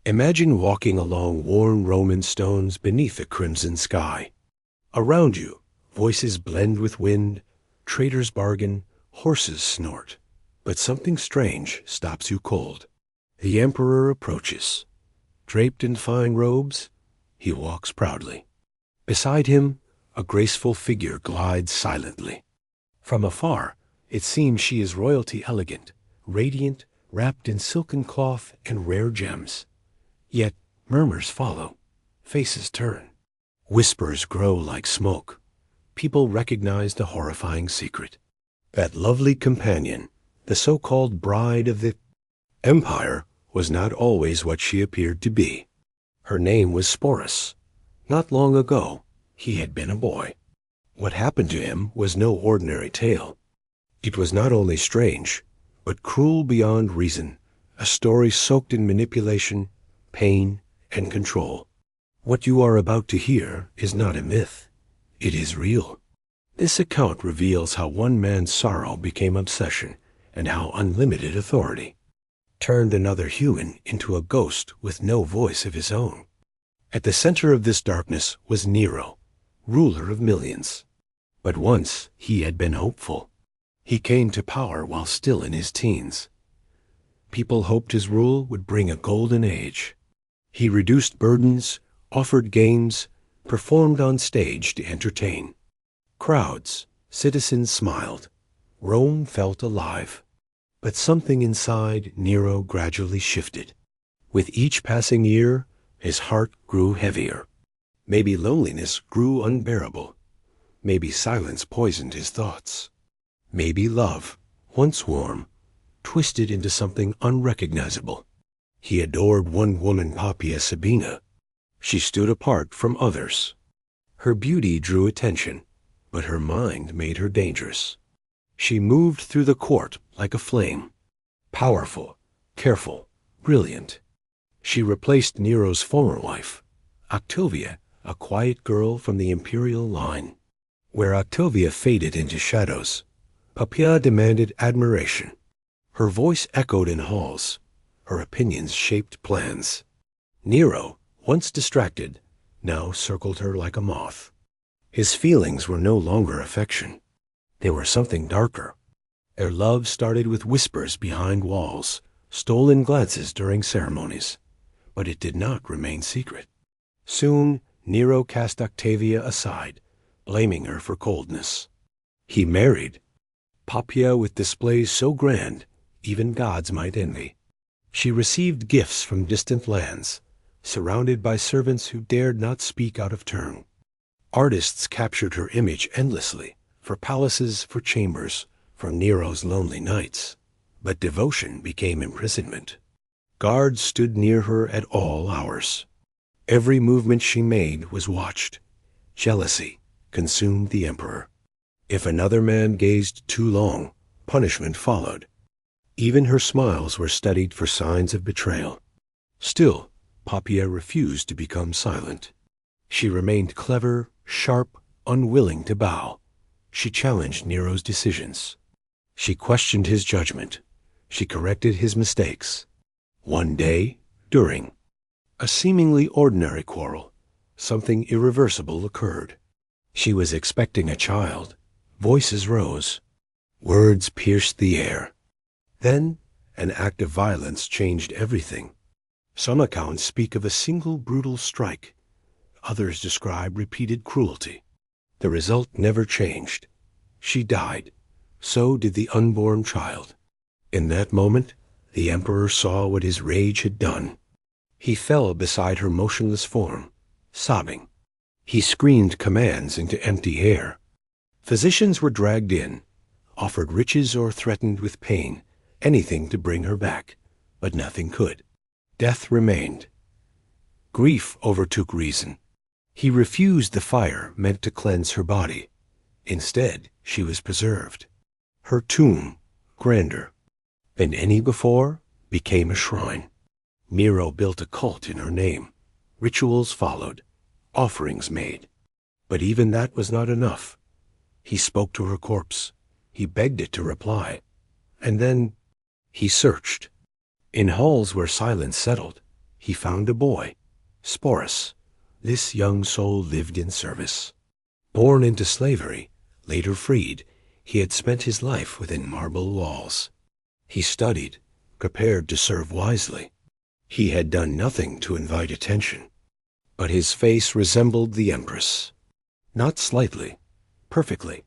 Imagine walking along worn Roman stones beneath a crimson sky. Around you, voices blend with wind, traders bargain, horses snort. But something strange stops you cold. The emperor approaches. Draped in fine robes, he walks proudly. Beside him, a graceful figure glides silently. From afar, it seems she is royalty elegant, radiant, wrapped in silken cloth and rare gems. Yet murmurs follow, faces turn. Whispers grow like smoke. People recognize the horrifying secret. That lovely companion, the so-called bride of the empire, was not always what she appeared to be. Her name was Sporus. Not long ago, he had been a boy. What happened to him was no ordinary tale. It was not only strange, but cruel beyond reason, a story soaked in manipulation, pain, and control. What you are about to hear is not a myth. It is real. This account reveals how one man's sorrow became obsession and how unlimited authority turned another human into a ghost with no voice of his own. At the center of this darkness was Nero, ruler of millions. But once he had been hopeful. He came to power while still in his teens. People hoped his rule would bring a golden age. He reduced burdens, offered games, performed on stage to entertain. Crowds, citizens smiled. Rome felt alive. But something inside Nero gradually shifted. With each passing year, his heart grew heavier. Maybe loneliness grew unbearable. Maybe silence poisoned his thoughts. Maybe love, once warm, twisted into something unrecognizable. He adored one woman, Poppaea Sabina. She stood apart from others. Her beauty drew attention, but her mind made her dangerous. She moved through the court like a flame. Powerful, careful, brilliant. She replaced Nero's former wife, Octavia, a quiet girl from the imperial line. Where Octavia faded into shadows, Poppaea demanded admiration. Her voice echoed in halls. Her opinions shaped plans. Nero, once distracted, now circled her like a moth. His feelings were no longer affection. They were something darker. Their love started with whispers behind walls, stolen glances during ceremonies. But it did not remain secret. Soon, Nero cast Octavia aside, blaming her for coldness. He married Poppaea with displays so grand, even gods might envy. She received gifts from distant lands, surrounded by servants who dared not speak out of turn. Artists captured her image endlessly, for palaces, for chambers, for Nero's lonely nights. But devotion became imprisonment. Guards stood near her at all hours. Every movement she made was watched. Jealousy consumed the emperor. If another man gazed too long, punishment followed. Even her smiles were studied for signs of betrayal. Still, Poppaea refused to become silent. She remained clever, sharp, unwilling to bow. She challenged Nero's decisions. She questioned his judgment. She corrected his mistakes. One day, during a seemingly ordinary quarrel, something irreversible occurred. She was expecting a child. Voices rose. Words pierced the air. Then, an act of violence changed everything. Some accounts speak of a single brutal strike. Others describe repeated cruelty. The result never changed. She died. So did the unborn child. In that moment, the emperor saw what his rage had done. He fell beside her motionless form, sobbing. He screamed commands into empty air. Physicians were dragged in, offered riches or threatened with pain, anything to bring her back, but nothing could. Death remained. Grief overtook reason. He refused the fire meant to cleanse her body. Instead, she was preserved. Her tomb, grander than any before, became a shrine. Nero built a cult in her name. Rituals followed, offerings made. But even that was not enough. He spoke to her corpse. He begged it to reply. And then he searched. In halls where silence settled, He found a boy, Sporus. This young soul lived in service. Born into slavery, later freed, he had spent his life within marble walls. He studied, prepared to serve wisely. He had done nothing to invite attention, but his face resembled the Empress. Not slightly, perfectly.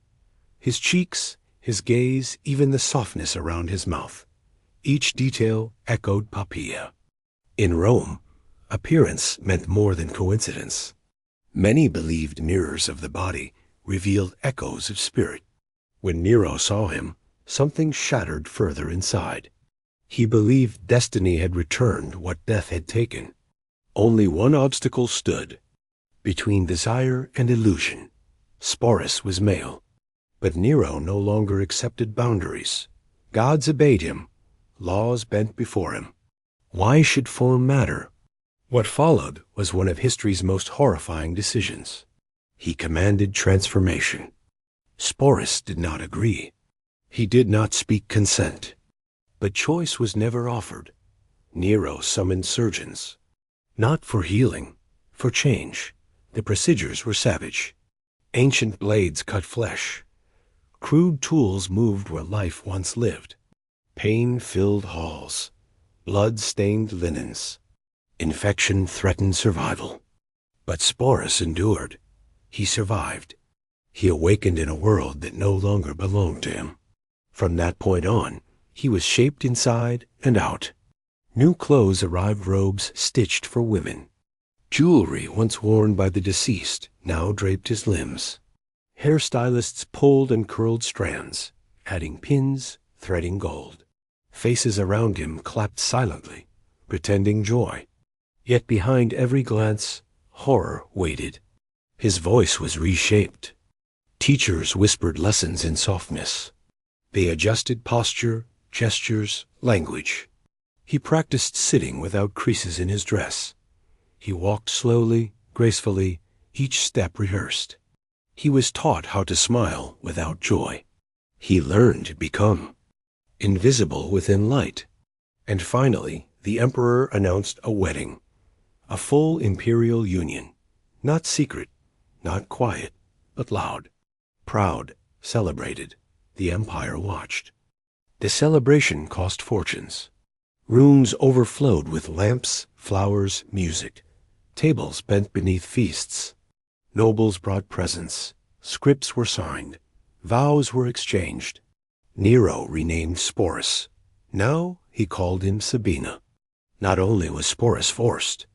His cheeks, his gaze, even the softness around his mouth. Each detail echoed Poppaea. In Rome, appearance meant more than coincidence. Many believed mirrors of the body revealed echoes of spirit. When Nero saw him, something shattered further inside. He believed destiny had returned what death had taken. Only one obstacle stood between desire and illusion. Sporus was male, but Nero no longer accepted boundaries. Gods obeyed him, laws bent before him. Why should form matter? What followed was one of history's most horrifying decisions. He commanded transformation. Sporus did not agree. He did not speak consent. But choice was never offered. Nero summoned surgeons. Not for healing, for change. The procedures were savage. Ancient blades cut flesh. Crude tools moved where life once lived. Pain-filled halls. Blood-stained linens. Infection threatened survival. But Sporus endured. He survived. He awakened in a world that no longer belonged to him. From that point on, he was shaped inside and out. New clothes arrived, robes stitched for women. Jewelry once worn by the deceased now draped his limbs. Hairstylists pulled and curled strands, adding pins, threading gold. Faces around him clapped silently, pretending joy. Yet behind every glance, horror waited. His voice was reshaped. Teachers whispered lessons in softness. They adjusted posture, gestures, language. He practiced sitting without creases in his dress. He walked slowly, gracefully, each step rehearsed. He was taught how to smile without joy. He learned to become invisible within light. And finally, the emperor announced a wedding, a full imperial union, not secret, not quiet, but loud, proud, celebrated. The empire watched. The celebration cost fortunes. Rooms overflowed with lamps, flowers, music. Tables bent beneath feasts. Nobles brought presents. Scripts were signed. Vows were exchanged. Nero renamed Sporus. Now he called him Sabina. Not only was Sporus forced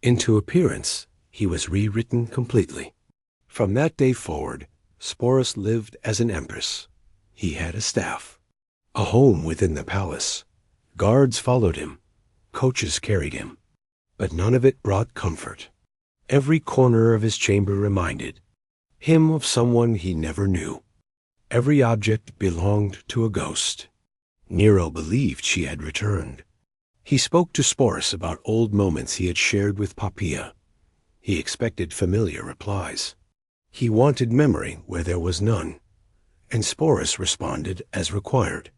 into appearance, he was rewritten completely. From that day forward, Sporus lived as an empress. He had a staff, a home within the palace. Guards followed him. Coaches carried him. But none of it brought comfort. Every corner of his chamber reminded him of someone he never knew. Every object belonged to a ghost. Nero believed she had returned. He spoke to Sporus about old moments he had shared with Poppaea. He expected familiar replies. He wanted memory where there was none. And Sporus responded as required.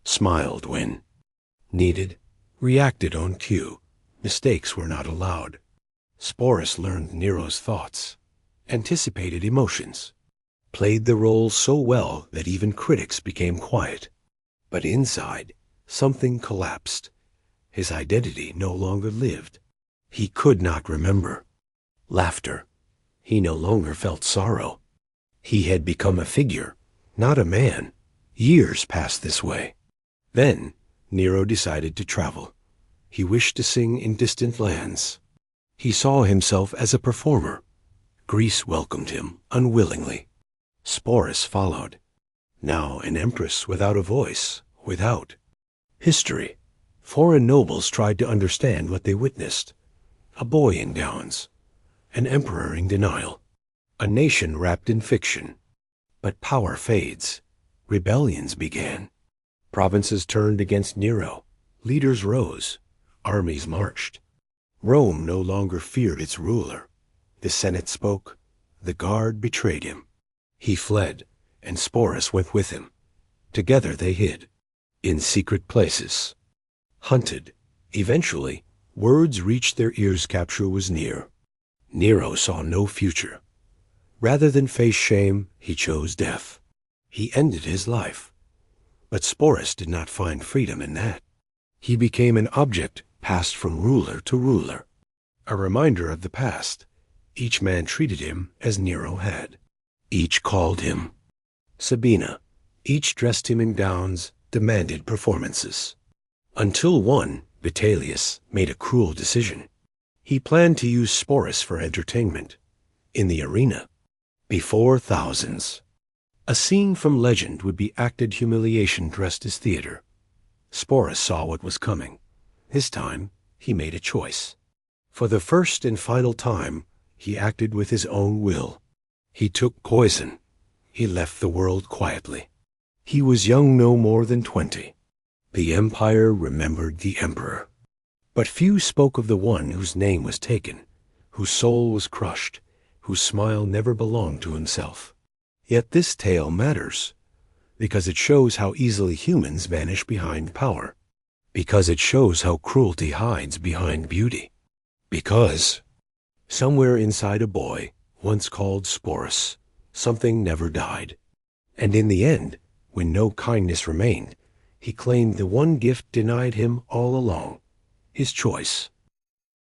Smiled when needed, reacted on cue. Mistakes were not allowed. Sporus learned Nero's thoughts, anticipated emotions, played the role so well that even critics became quiet. But inside, something collapsed. His identity no longer lived. He could not remember laughter. He no longer felt sorrow. He had become a figure, not a man. Years passed this way. Then Nero decided to travel. He wished to sing in distant lands. He saw himself as a performer. Greece welcomed him unwillingly. Sporus followed. Now an empress without a voice, without history. Foreign nobles tried to understand what they witnessed. A boy in gowns. An emperor in denial. A nation wrapped in fiction. But power fades. Rebellions began. Provinces turned against Nero. Leaders rose. Armies marched. Rome no longer feared its ruler. The Senate spoke. The guard betrayed him. He fled, and Sporus went with him. Together they hid, in secret places. Hunted. Eventually, Words reached their ears. Capture was near. Nero saw no future. Rather than face shame, he chose death. He ended his life. But Sporus did not find freedom in that. He became an object passed from ruler to ruler. A reminder of the past. Each man treated him as Nero had. Each called him Sabina. Each dressed him in gowns, demanded performances. Until one, Vitellius, made a cruel decision. He planned to use Sporus for entertainment. In the arena. Before thousands. A scene from legend would be acted humiliation dressed as theater. Sporus saw what was coming. This time, he made a choice. For the first and final time, he acted with his own will. He took poison. He left the world quietly. He was young, no more than 20. The empire remembered the emperor. But few spoke of the one whose name was taken, whose soul was crushed, whose smile never belonged to himself. Yet this tale matters, because it shows how easily humans vanish behind power, because it shows how cruelty hides behind beauty, because somewhere inside a boy, once called Sporus, something never died. And in the end, when no kindness remained, he claimed the one gift denied him all along, his choice.